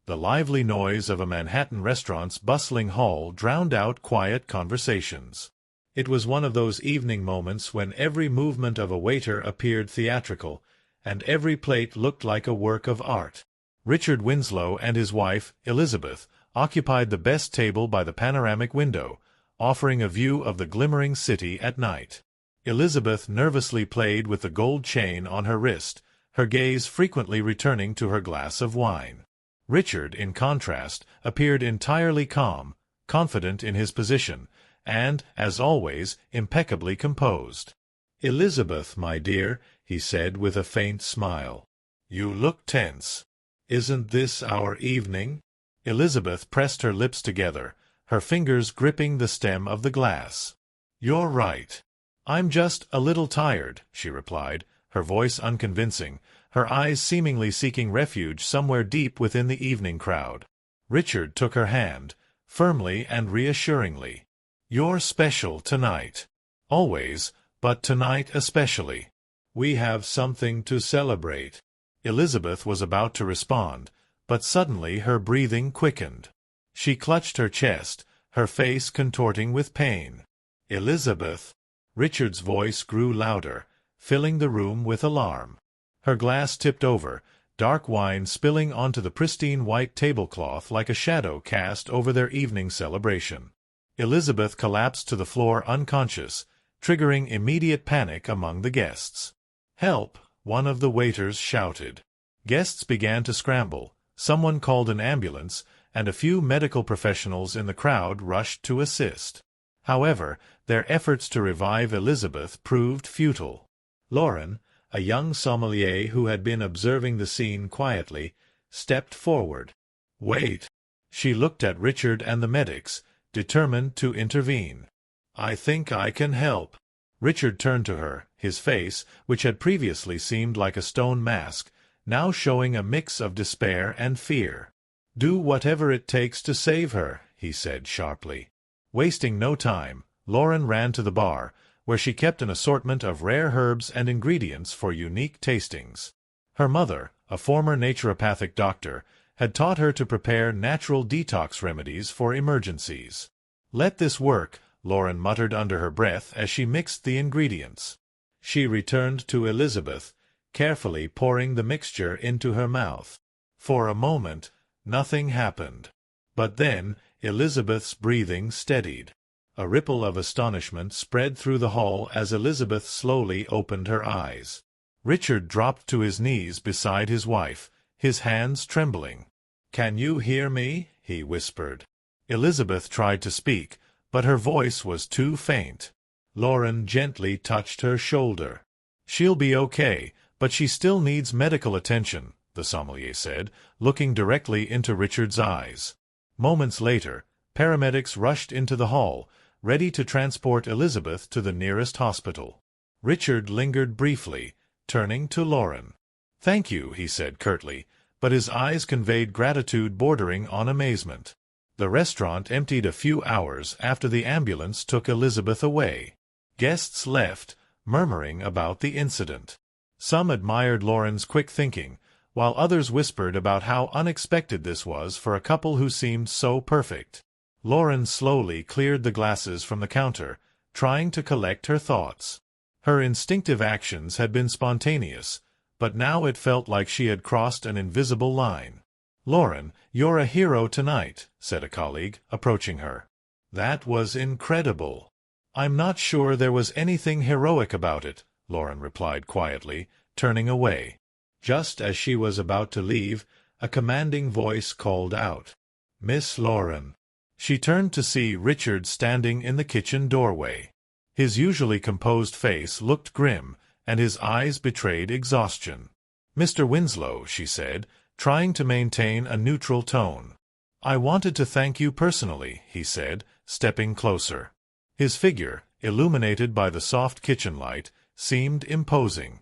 The lively noise of a Manhattan restaurant's bustling hall drowned out quiet conversations. It was one of those evening moments when every movement of a waiter appeared theatrical, and every plate looked like a work of art. Richard Winslow and his wife, Elizabeth, occupied the best table by the panoramic window, offering a view of the glimmering city at night. Elizabeth nervously played with the gold chain on her wrist, her gaze frequently returning to her glass of wine. Richard, in contrast, appeared entirely calm, confident in his position, and, as always, impeccably composed. "Elizabeth, my dear," he said with a faint smile, "you look tense. Isn't this our evening?" Elizabeth pressed her lips together, her fingers gripping the stem of the glass. "You're right. I'm just a little tired," she replied, her voice unconvincing, her eyes seemingly seeking refuge somewhere deep within the evening crowd. Richard took her hand, firmly and reassuringly. "You're special tonight. Always, but tonight especially. We have something to celebrate." Elizabeth was about to respond, but suddenly her breathing quickened. She clutched her chest, her face contorting with pain. "Elizabeth!" Richard's voice grew louder, filling the room with alarm. Her glass tipped over, dark wine spilling onto the pristine white tablecloth like a shadow cast over their evening celebration. Elizabeth collapsed to the floor unconscious, triggering immediate panic among the guests. "Help!" one of the waiters shouted. Guests began to scramble, someone called an ambulance, and a few medical professionals in the crowd rushed to assist. However, their efforts to revive Elizabeth proved futile. Lauren, a young sommelier who had been observing the scene quietly, stepped forward. "Wait." She looked at Richard and the medics, determined to intervene. "I think I can help." Richard turned to her, his face, which had previously seemed like a stone mask, now showing a mix of despair and fear. "Do whatever it takes to save her," he said sharply. Wasting no time, Lauren ran to the bar, where she kept an assortment of rare herbs and ingredients for unique tastings. Her mother, a former naturopathic doctor, had taught her to prepare natural detox remedies for emergencies. "Let this work," Lauren muttered under her breath as she mixed the ingredients. She returned to Elizabeth, carefully pouring the mixture into her mouth. For a moment, nothing happened. But then Elizabeth's breathing steadied. A ripple of astonishment spread through the hall as Elizabeth slowly opened her eyes. Richard dropped to his knees beside his wife, his hands trembling. "Can you hear me?" he whispered. Elizabeth tried to speak, but her voice was too faint. Lauren gently touched her shoulder. "She'll be okay, but she still needs medical attention," the sommelier said, looking directly into Richard's eyes. Moments later, paramedics rushed into the hall, ready to transport Elizabeth to the nearest hospital. Richard lingered briefly, turning to Lauren. "Thank you," he said curtly, but his eyes conveyed gratitude bordering on amazement. The restaurant emptied a few hours after the ambulance took Elizabeth away. Guests left, murmuring about the incident. Some admired Lauren's quick thinking, while others whispered about how unexpected this was for a couple who seemed so perfect. Lauren slowly cleared the glasses from the counter, trying to collect her thoughts. Her instinctive actions had been spontaneous, but now it felt like she had crossed an invisible line. "Lauren, you're a hero tonight," said a colleague, approaching her. "That was incredible." "I'm not sure there was anything heroic about it," Lauren replied quietly, turning away. Just as she was about to leave, a commanding voice called out, "Miss Lauren." She turned to see Richard standing in the kitchen doorway. His usually composed face looked grim, and his eyes betrayed exhaustion. "Mr. Winslow," she said, trying to maintain a neutral tone. "I wanted to thank you personally," he said, stepping closer. His figure, illuminated by the soft kitchen light, seemed imposing.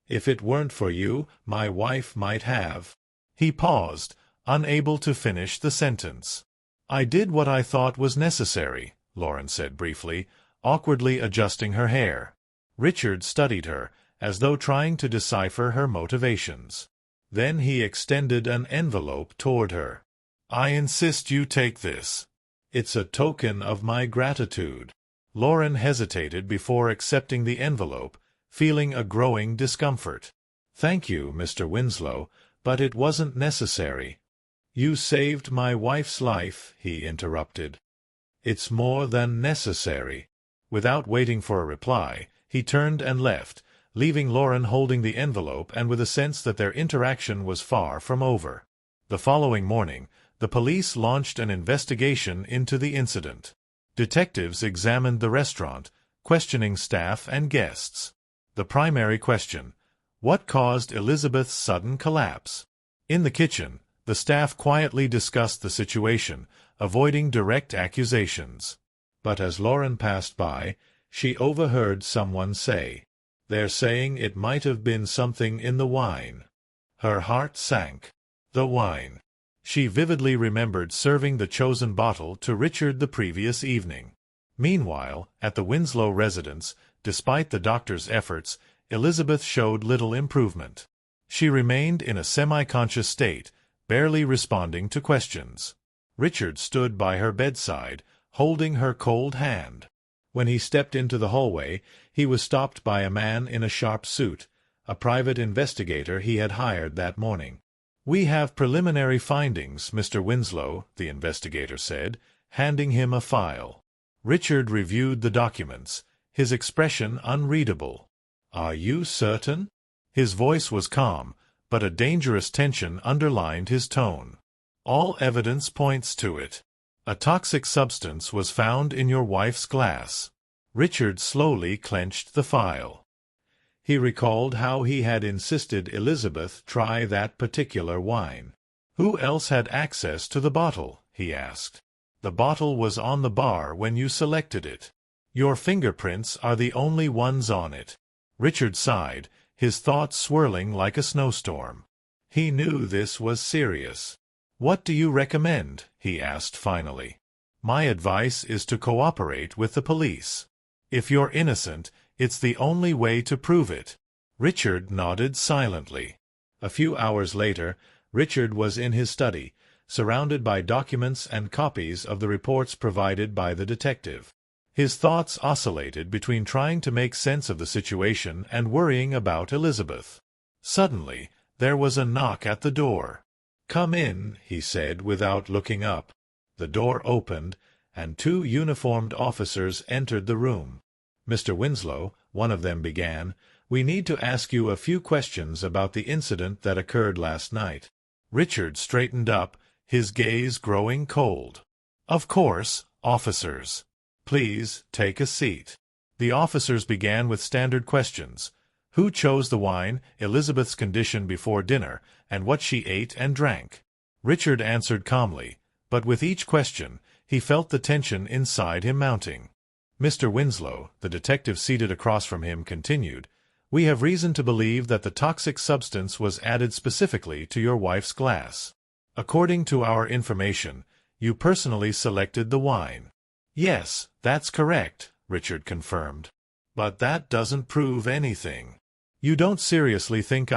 "If it weren't for you, my wife might have." He paused, unable to finish the sentence. "I did what I thought was necessary," Lauren said briefly, awkwardly adjusting her hair. Richard studied her, as though trying to decipher her motivations. Then he extended an envelope toward her. I insist you take this. It's a token of my gratitude. Lauren hesitated before accepting the envelope, feeling a growing discomfort. Thank you, Mr. Winslow, but it wasn't necessary. You saved my wife's life, he interrupted. It's more than necessary. Without waiting for a reply, he turned and left, leaving Lauren holding the envelope and with a sense that their interaction was far from over. The following morning, the police launched an investigation into the incident. Detectives examined the restaurant, questioning staff and guests. The primary question: what caused Elizabeth's sudden collapse? In the kitchen, the staff quietly discussed the situation, avoiding direct accusations. But as Lauren passed by, she overheard someone say, "They're saying it might have been something in the wine." Her heart sank. The wine. She vividly remembered serving the chosen bottle to Richard the previous evening. Meanwhile, at the Winslow residence, despite the doctor's efforts, Elizabeth showed little improvement. She remained in a semi-conscious state, barely responding to questions. Richard stood by her bedside, holding her cold hand. When he stepped into the hallway, he was stopped by a man in a sharp suit, a private investigator he had hired that morning. "We have preliminary findings, Mr. Winslow," the investigator said, handing him a file. Richard reviewed the documents, his expression unreadable. "Are you certain?" His voice was calm, but a dangerous tension underlined his tone. "All evidence points to it. A toxic substance was found in your wife's glass." Richard slowly clenched the file. He recalled how he had insisted Elizabeth try that particular wine. "Who else had access to the bottle?" he asked. "The bottle was on the bar when you selected it. Your fingerprints are the only ones on it." Richard sighed, his thoughts swirling like a snowstorm. He knew this was serious. "What do you recommend?" he asked finally. "My advice is to cooperate with the police. If you're innocent, it's the only way to prove it." Richard nodded silently. A few hours later, Richard was in his study, surrounded by documents and copies of the reports provided by the detective. His thoughts oscillated between trying to make sense of the situation and worrying about Elizabeth. Suddenly, there was a knock at the door. "Come in," he said without looking up. The door opened, and two uniformed officers entered the room. "Mr. Winslow," one of them began, "we need to ask you a few questions about the incident that occurred last night." Richard straightened up, his gaze growing cold. "Of course, officers. Please take a seat." The officers began with standard questions: who chose the wine, Elizabeth's condition before dinner, and what she ate and drank. Richard answered calmly, but with each question, he felt the tension inside him mounting. "Mr. Winslow," the detective seated across from him continued, "we have reason to believe that the toxic substance was added specifically to your wife's glass. According to our information, you personally selected the wine." "Yes, that's correct," Richard confirmed. "But that doesn't prove anything." "You don't seriously think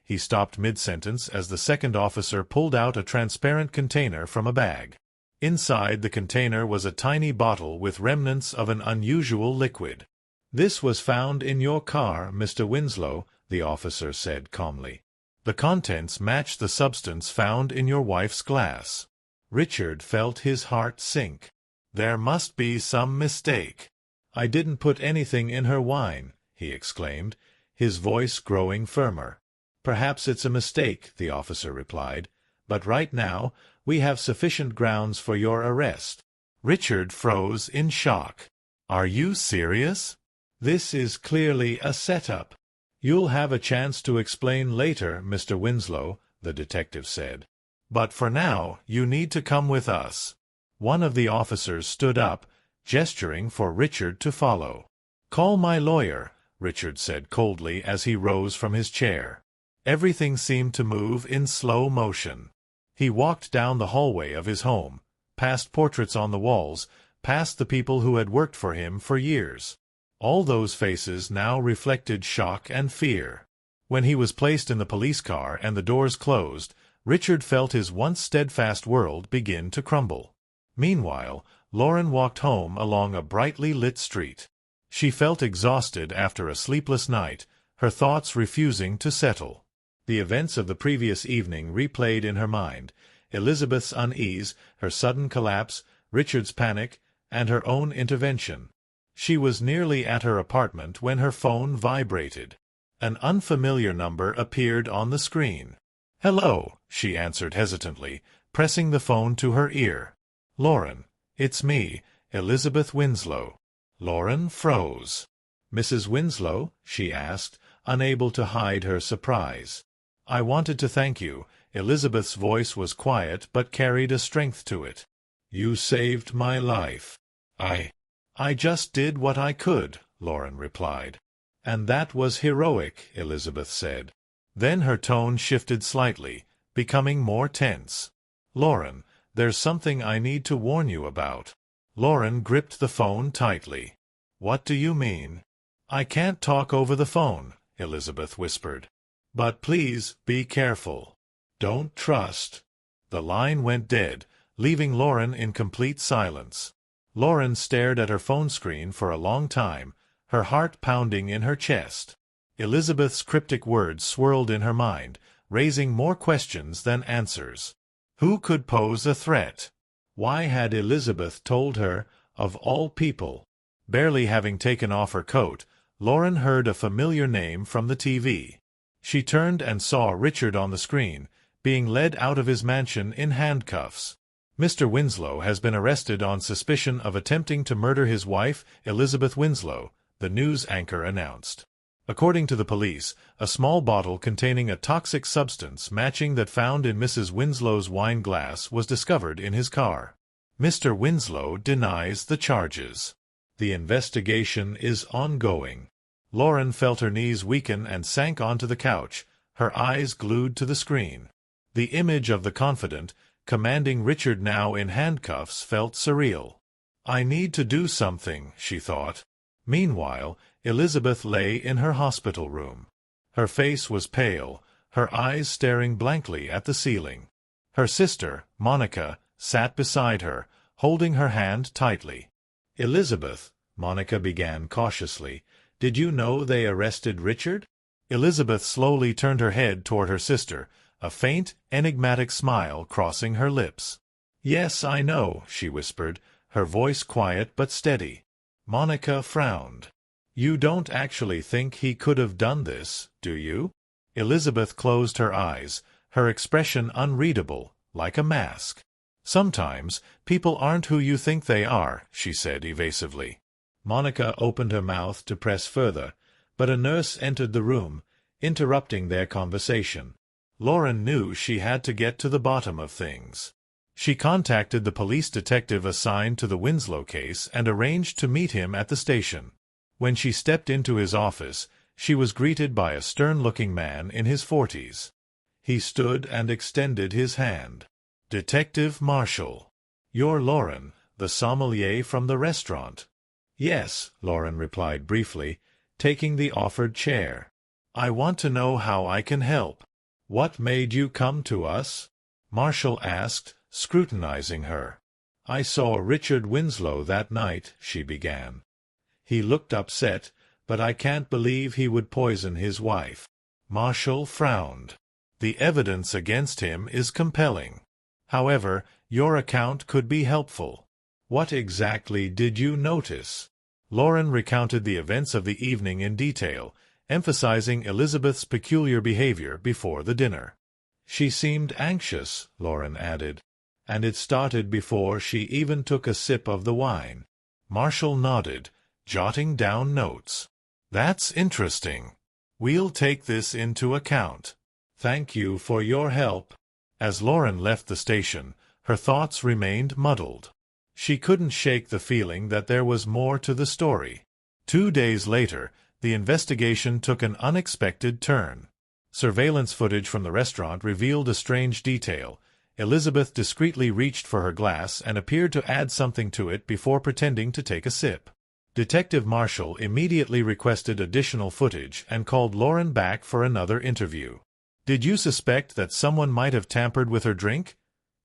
He stopped mid-sentence as the second officer pulled out a transparent container from a bag. Inside the container was a tiny bottle with remnants of an unusual liquid. "This was found in your car, Mr. Winslow," the officer said calmly. "The contents match the substance found in your wife's glass." Richard felt his heart sink. There must be some mistake. "I didn't put anything in her wine," he exclaimed, his voice growing firmer. "Perhaps it's a mistake," the officer replied, "but right now we have sufficient grounds for your arrest." Richard froze in shock. "Are you serious? This is clearly a setup." "You'll have a chance to explain later, Mr. Winslow," the detective said. "But for now, you need to come with us." One of the officers stood up, gesturing for Richard to follow. "Call my lawyer," Richard said coldly as he rose from his chair. Everything seemed to move in slow motion. He walked down the hallway of his home, past portraits on the walls, past the people who had worked for him for years. All those faces now reflected shock and fear. When he was placed in the police car and the doors closed, Richard felt his once steadfast world begin to crumble. Meanwhile, Lauren walked home along a brightly lit street. She felt exhausted after a sleepless night, her thoughts refusing to settle. The events of the previous evening replayed in her mind: Elizabeth's unease, her sudden collapse, Richard's panic, and her own intervention. She was nearly at her apartment when her phone vibrated. An unfamiliar number appeared on the screen. "Hello," she answered hesitantly, pressing the phone to her ear. "Lauren, it's me, Elizabeth Winslow." Lauren froze. "Mrs. Winslow?" she asked, unable to hide her surprise. "I wanted to thank you." Elizabeth's voice was quiet but carried a strength to it. "You saved my life." I just did what I could," Lauren replied. "And that was heroic," Elizabeth said. Then her tone shifted slightly, becoming more tense. "Lauren, there's something I need to warn you about." Lauren gripped the phone tightly. "What do you mean?" "I can't talk over the phone," Elizabeth whispered. "But please be careful. Don't trust." The line went dead, leaving Lauren in complete silence. Lauren stared at her phone screen for a long time, her heart pounding in her chest. Elizabeth's cryptic words swirled in her mind, raising more questions than answers. Who could pose a threat? Why had Elizabeth told her, of all people? Barely having taken off her coat, Lauren heard a familiar name from the TV. She turned and saw Richard on the screen, being led out of his mansion in handcuffs. "Mr. Winslow has been arrested on suspicion of attempting to murder his wife, Elizabeth Winslow," the news anchor announced. According to the police, a small bottle containing a toxic substance matching that found in Mrs. Winslow's wine glass was discovered in his car. Mr. Winslow denies the charges. The investigation is ongoing. Lauren felt her knees weaken and sank onto the couch, her eyes glued to the screen. The image of the confident, commanding Richard now in handcuffs felt surreal. "I need to do something," she thought. Meanwhile, Elizabeth lay in her hospital room. Her face was pale, her eyes staring blankly at the ceiling. Her sister, Monica, sat beside her, holding her hand tightly. "Elizabeth," Monica began cautiously, "did you know they arrested Richard?" Elizabeth slowly turned her head toward her sister, a faint, enigmatic smile crossing her lips. "Yes, I know," she whispered, her voice quiet but steady. Monica frowned. "You don't actually think he could have done this, do you?" Elizabeth closed her eyes, her expression unreadable, like a mask. "Sometimes people aren't who you think they are," she said evasively. Monica opened her mouth to press further, but a nurse entered the room, interrupting their conversation. Lauren knew she had to get to the bottom of things. She contacted the police detective assigned to the Winslow case and arranged to meet him at the station. When she stepped into his office, she was greeted by a stern-looking man in his 40s. He stood and extended his hand. "Detective Marshall. You're Lauren, the sommelier from the restaurant." "Yes," Lauren replied briefly, taking the offered chair. "I want to know how I can help." "What made you come to us?" Marshall asked, scrutinizing her. "I saw Richard Winslow that night," she began. "He looked upset, but I can't believe he would poison his wife." Marshall frowned. "The evidence against him is compelling. However, your account could be helpful. What exactly did you notice?" Lauren recounted the events of the evening in detail, emphasizing Elizabeth's peculiar behavior before the dinner. "She seemed anxious," Lauren added, "and it started before she even took a sip of the wine." Marshall nodded, jotting down notes. "That's interesting. We'll take this into account. Thank you for your help." As Lauren left the station, her thoughts remained muddled. She couldn't shake the feeling that there was more to the story. 2 days later, the investigation took an unexpected turn. Surveillance footage from the restaurant revealed a strange detail. Elizabeth discreetly reached for her glass and appeared to add something to it before pretending to take a sip. Detective Marshall immediately requested additional footage and called Lauren back for another interview. "Did you suspect that someone might have tampered with her drink?"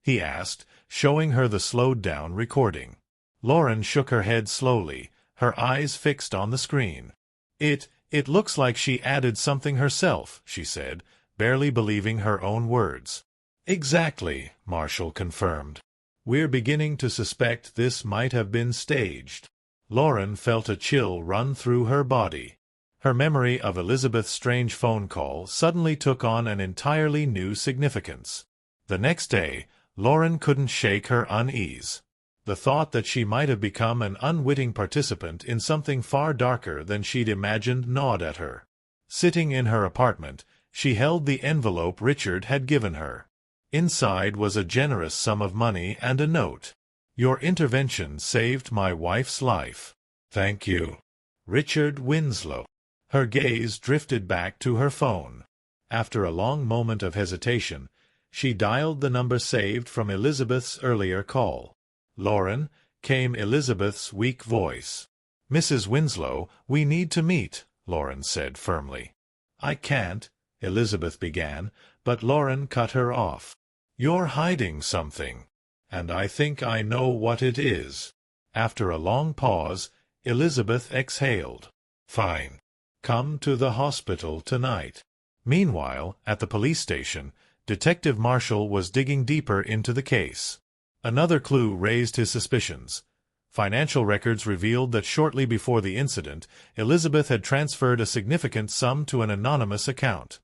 he asked, showing her the slowed-down recording. Lauren shook her head slowly, her eyes fixed on the screen. It looks like she added something herself," she said, barely believing her own words. "Exactly," Marshall confirmed. "We're beginning to suspect this might have been staged." Lauren felt a chill run through her body. Her memory of Elizabeth's strange phone call suddenly took on an entirely new significance. The next day, Lauren couldn't shake her unease. The thought that she might have become an unwitting participant in something far darker than she'd imagined gnawed at her. Sitting in her apartment, she held the envelope Richard had given her. Inside was a generous sum of money and a note. "Your intervention saved my wife's life. Thank you. Richard Winslow." Her gaze drifted back to her phone. After a long moment of hesitation, she dialed the number saved from Elizabeth's earlier call. "Lauren," came Elizabeth's weak voice. "Mrs. Winslow, we need to meet," Lauren said firmly. "I can't," Elizabeth began, but Lauren cut her off. "You're hiding something, and I think I know what it is." After a long pause, Elizabeth exhaled. "Fine. Come to the hospital tonight." Meanwhile, at the police station, Detective Marshall was digging deeper into the case. Another clue raised his suspicions. Financial records revealed that shortly before the incident, Elizabeth had transferred a significant sum to an anonymous account.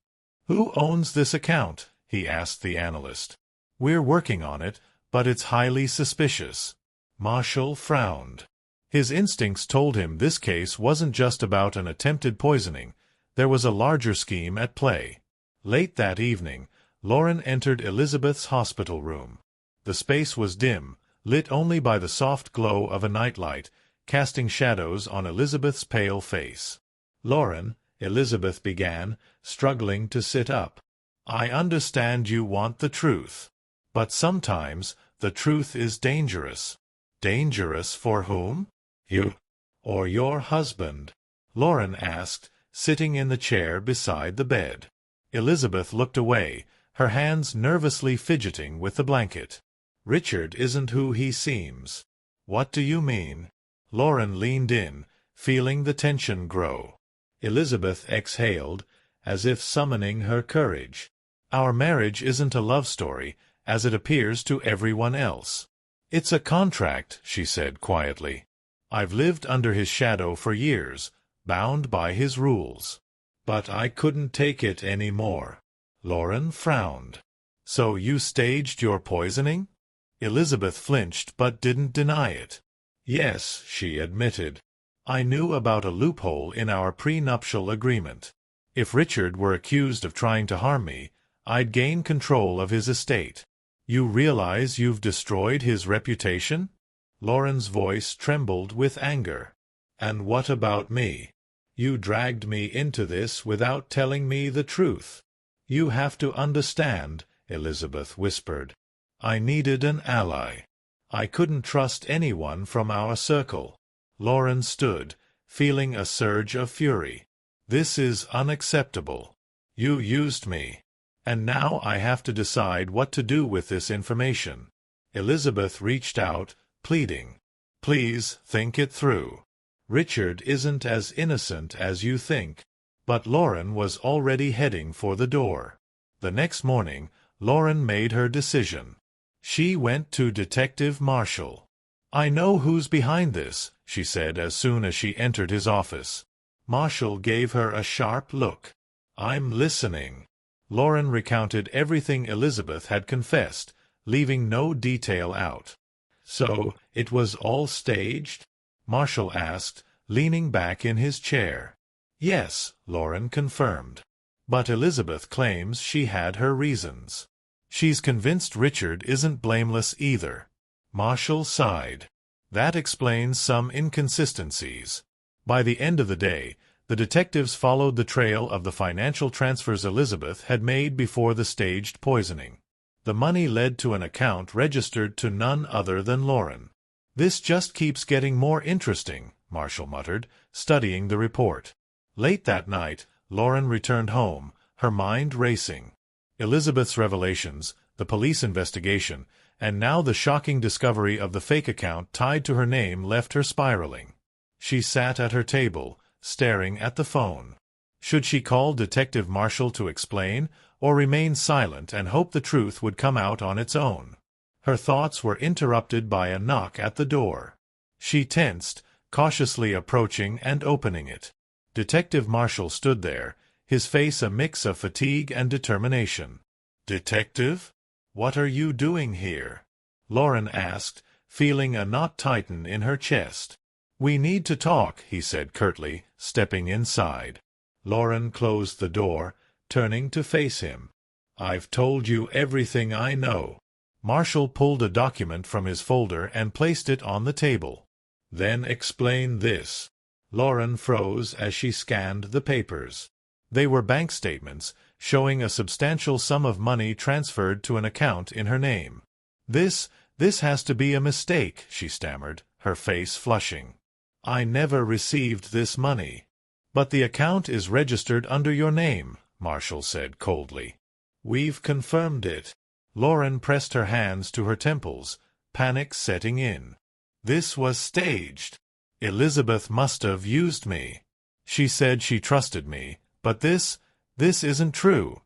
"Who owns this account?" he asked the analyst. "We're working on it, but it's highly suspicious." Marshall frowned. His instincts told him this case wasn't just about an attempted poisoning. There was a larger scheme at play. Late that evening, Lauren entered Elizabeth's hospital room. The space was dim, lit only by the soft glow of a nightlight, casting shadows on Elizabeth's pale face. "Lauren," Elizabeth began, struggling to sit up. "I understand you want the truth. But sometimes the truth is dangerous." "Dangerous for whom?" "You. Or your husband?" Lauren asked, sitting in the chair beside the bed. Elizabeth looked away, her hands nervously fidgeting with the blanket. "Richard isn't who he seems." "What do you mean?" Lauren leaned in, feeling the tension grow. Elizabeth exhaled, as if summoning her courage. "Our marriage isn't a love story, as it appears to everyone else. It's a contract," she said quietly. "I've lived under his shadow for years, bound by his rules. But I couldn't take it any more." Lauren frowned. "So you staged your poisoning?" Elizabeth flinched but didn't deny it. "Yes," she admitted. "I knew about a loophole in our prenuptial agreement. If Richard were accused of trying to harm me, I'd gain control of his estate." "You realize you've destroyed his reputation?" Lauren's voice trembled with anger. "And what about me? You dragged me into this without telling me the truth." "You have to understand," Elizabeth whispered. "I needed an ally. I couldn't trust anyone from our circle." Lauren stood, feeling a surge of fury. "This is unacceptable. You used me. And now I have to decide what to do with this information." Elizabeth reached out, pleading. "Please think it through. Richard isn't as innocent as you think." But Lauren was already heading for the door. The next morning, Lauren made her decision. She went to Detective Marshall. "I know who's behind this," she said as soon as she entered his office. Marshall gave her a sharp look. "I'm listening." Lauren recounted everything Elizabeth had confessed, leaving no detail out. "So it was all staged?" Marshall asked, leaning back in his chair. "Yes," Lauren confirmed. "But Elizabeth claims she had her reasons. She's convinced Richard isn't blameless either." Marshall sighed. "That explains some inconsistencies." By the end of the day, the detectives followed the trail of the financial transfers Elizabeth had made before the staged poisoning. The money led to an account registered to none other than Lauren. "This just keeps getting more interesting," Marshall muttered, studying the report. Late that night, Lauren returned home, her mind racing. Elizabeth's revelations, the police investigation, and now the shocking discovery of the fake account tied to her name left her spiraling. She sat at her table, staring at the phone. Should she call Detective Marshall to explain, or remain silent and hope the truth would come out on its own? Her thoughts were interrupted by a knock at the door. She tensed, cautiously approaching and opening it. Detective Marshall stood there, his face a mix of fatigue and determination. "Detective? What are you doing here?" Lauren asked, feeling a knot tighten in her chest. "We need to talk," he said curtly, stepping inside. Lauren closed the door, turning to face him. "I've told you everything I know." Marshall pulled a document from his folder and placed it on the table. "Then explain this." Lauren froze as she scanned the papers. They were bank statements, showing a substantial sum of money transferred to an account in her name. This has to be a mistake," she stammered, her face flushing. "I never received this money." "But the account is registered under your name," Marshall said coldly. "We've confirmed it." Lauren pressed her hands to her temples, panic setting in. "This was staged. Elizabeth must have used me. She said she trusted me, but this isn't true."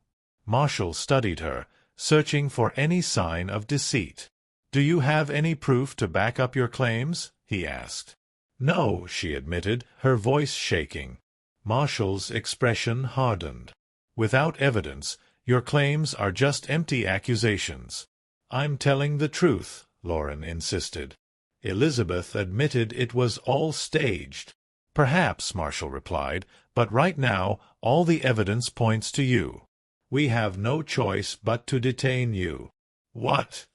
Marshall studied her, searching for any sign of deceit. "Do you have any proof to back up your claims?" he asked. "No," she admitted, her voice shaking. Marshall's expression hardened. "Without evidence, your claims are just empty accusations." "I'm telling the truth," Lauren insisted. "Elizabeth admitted it was all staged." "Perhaps," Marshall replied, "but right now all the evidence points to you. We have no choice but to detain you." "What?"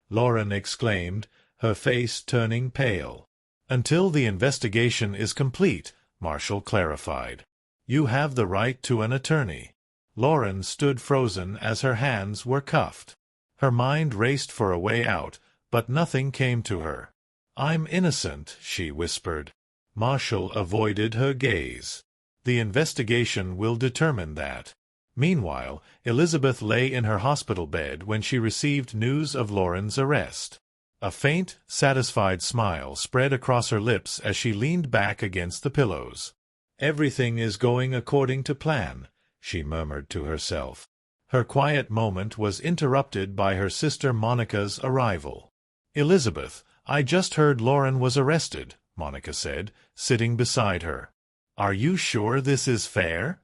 Lauren exclaimed, her face turning pale. "Until the investigation is complete," Marshall clarified. "You have the right to an attorney." Lauren stood frozen as her hands were cuffed. Her mind raced for a way out, but nothing came to her. "I'm innocent," she whispered. Marshall avoided her gaze. "The investigation will determine that." Meanwhile, Elizabeth lay in her hospital bed when she received news of Lauren's arrest. A faint, satisfied smile spread across her lips as she leaned back against the pillows. "Everything is going according to plan," she murmured to herself. Her quiet moment was interrupted by her sister Monica's arrival. "Elizabeth, I just heard Lauren was arrested," Monica said, sitting beside her. "Are you sure this is fair?"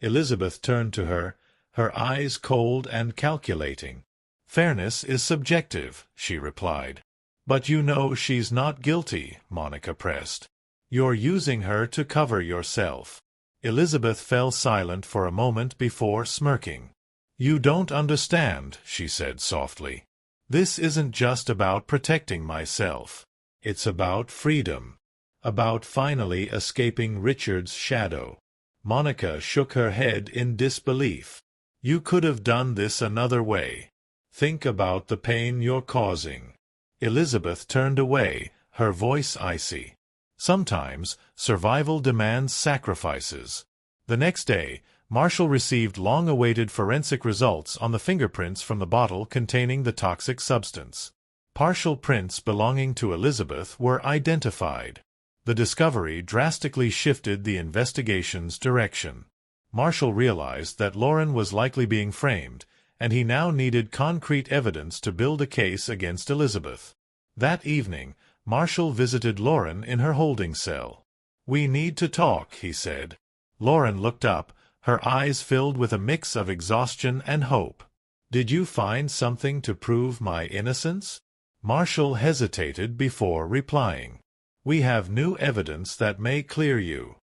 Elizabeth turned to her, her eyes cold and calculating. "Fairness is subjective," she replied. "But you know she's not guilty," Monica pressed. "You're using her to cover yourself." Elizabeth fell silent for a moment before smirking. "You don't understand," she said softly. "This isn't just about protecting myself. It's about freedom. About finally escaping Richard's shadow." Monica shook her head in disbelief. "You could have done this another way. Think about the pain you're causing." Elizabeth turned away, her voice icy. Sometimes survival demands sacrifices. The next day, Marshall received long-awaited forensic results on the fingerprints from the bottle containing the toxic substance. Partial prints belonging to Elizabeth were identified. The discovery drastically shifted the investigation's direction. Marshall realized that Lauren was likely being framed, and he now needed concrete evidence to build a case against Elizabeth. That evening, Marshall visited Lauren in her holding cell. "We need to talk," he said. Lauren looked up, her eyes filled with a mix of exhaustion and hope. "Did you find something to prove my innocence?" Marshall hesitated before replying. "We have new evidence that may clear you.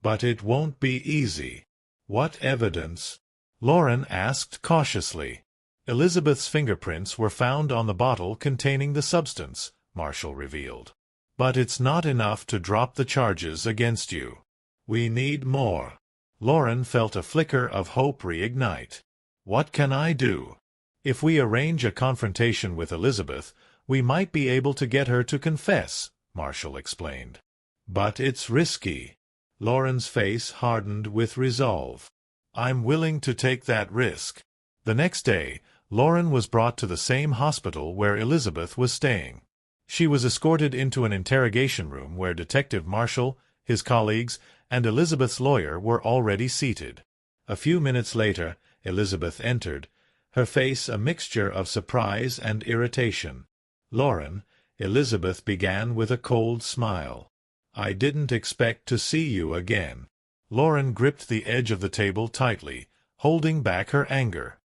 But it won't be easy." "What evidence?" Lauren asked cautiously. "Elizabeth's fingerprints were found on the bottle containing the substance," Marshall revealed. "But it's not enough to drop the charges against you. We need more." Lauren felt a flicker of hope reignite. "What can I do?" "If we arrange a confrontation with Elizabeth, we might be able to get her to confess," Marshall explained. "But it's risky." Lauren's face hardened with resolve. "I'm willing to take that risk." The next day, Lauren was brought to the same hospital where Elizabeth was staying. She was escorted into an interrogation room where Detective Marshall, his colleagues, and Elizabeth's lawyer were already seated. A few minutes later, Elizabeth entered, her face a mixture of surprise and irritation. "Lauren," Elizabeth began with a cold smile. "I didn't expect to see you again." Lauren gripped the edge of the table tightly, holding back her anger.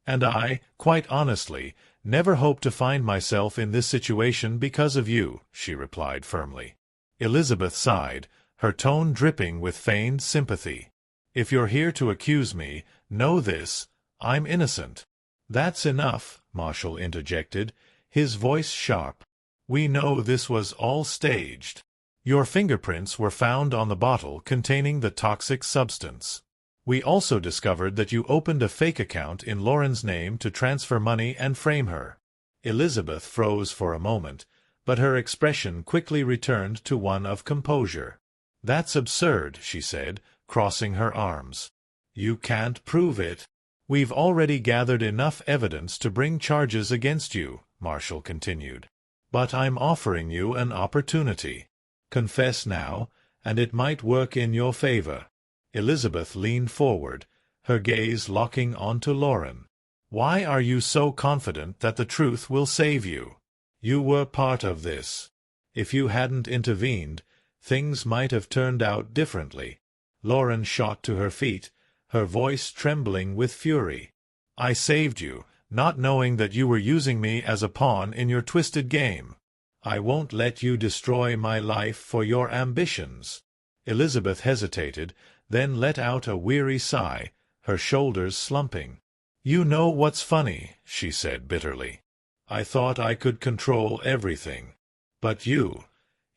"And I, quite honestly, never hoped to find myself in this situation because of you," she replied firmly. Elizabeth sighed, her tone dripping with feigned sympathy. "If you're here to accuse me, know this: I'm innocent." "That's enough," Marshall interjected, his voice sharp. "We know this was all staged. Your fingerprints were found on the bottle containing the toxic substance. We also discovered that you opened a fake account in Lauren's name to transfer money and frame her." Elizabeth froze for a moment, but her expression quickly returned to one of composure. "That's absurd," she said, crossing her arms. "You can't prove it." "We've already gathered enough evidence to bring charges against you," Marshall continued. "But I'm offering you an opportunity. Confess now, and it might work in your favor." Elizabeth leaned forward, her gaze locking onto Lauren. "Why are you so confident that the truth will save you? You were part of this. If you hadn't intervened, things might have turned out differently." Lauren shot to her feet, her voice trembling with fury. "I saved you, not knowing that you were using me as a pawn in your twisted game. I won't let you destroy my life for your ambitions." Elizabeth hesitated, then let out a weary sigh, her shoulders slumping. "You know what's funny," she said bitterly. "I thought I could control everything. But you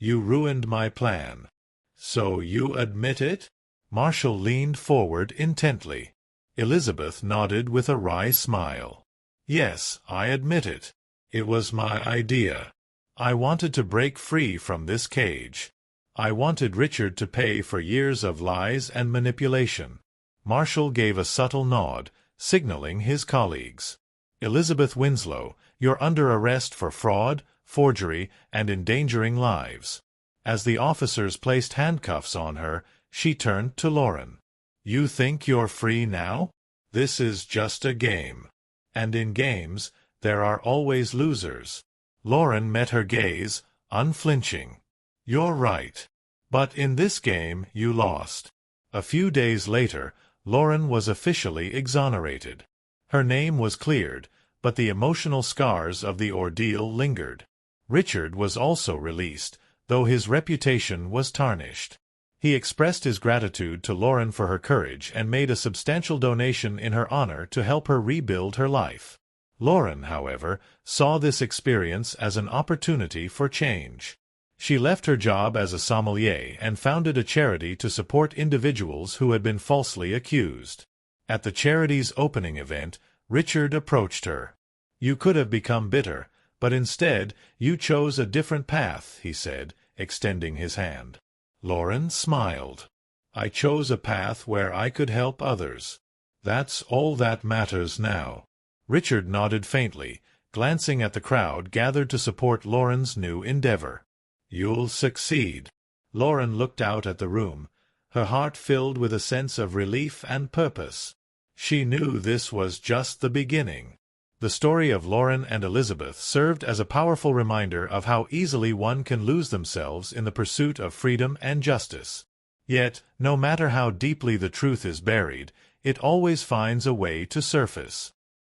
ruined my plan. So you admit it?" Marshall leaned forward intently. Elizabeth nodded with a wry smile. "Yes, I admit it. It was my idea. I wanted to break free from this cage. I wanted Richard to pay for years of lies and manipulation." Marshall gave a subtle nod, signaling his colleagues. "Elizabeth Winslow, you're under arrest for fraud, forgery, and endangering lives." As the officers placed handcuffs on her, she turned to Lauren. "You think you're free now? This is just a game. And in games, there are always losers." Lauren met her gaze, unflinching. "You're right. But in this game, you lost." A few days later, Lauren was officially exonerated. Her name was cleared, but the emotional scars of the ordeal lingered. Richard was also released, though his reputation was tarnished. He expressed his gratitude to Lauren for her courage and made a substantial donation in her honor to help her rebuild her life. Lauren, however, saw this experience as an opportunity for change. She left her job as a sommelier and founded a charity to support individuals who had been falsely accused. At the charity's opening event, Richard approached her. "You could have become bitter, but instead you chose a different path," he said, extending his hand. Lauren smiled. "I chose a path where I could help others. That's all that matters now." Richard nodded faintly, glancing at the crowd gathered to support Lauren's new endeavor. "You'll succeed." Lauren looked out at the room, her heart filled with a sense of relief and purpose. She knew this was just the beginning. The story of Lauren and Elizabeth served as a powerful reminder of how easily one can lose themselves in the pursuit of freedom and justice. Yet, no matter how deeply the truth is buried, it always finds a way to surface.